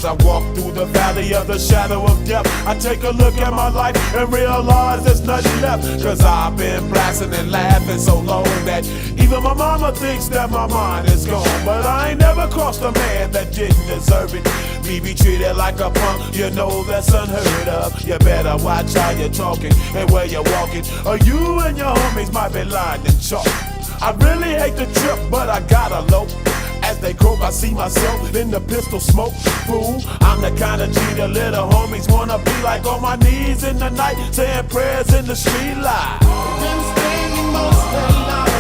As I walk through the valley of the shadow of death, I take a look at my life and realize there's nothing left. Cause I've been blasting and laughing so long that even my mama thinks that my mind is gone. But I ain't never crossed a man that didn't deserve it. Me be treated like a punk, you know that's unheard of. You better watch how you're talking and where you're walking, or you and your homies might be lined in chalk. I really hate the trip, but I gotta low. As they croak, I see myself in the pistol smoke. Fool, I'm the kind of G the little homies wanna be like, on my knees in the night, saying prayers in the street light. Been spending most of the night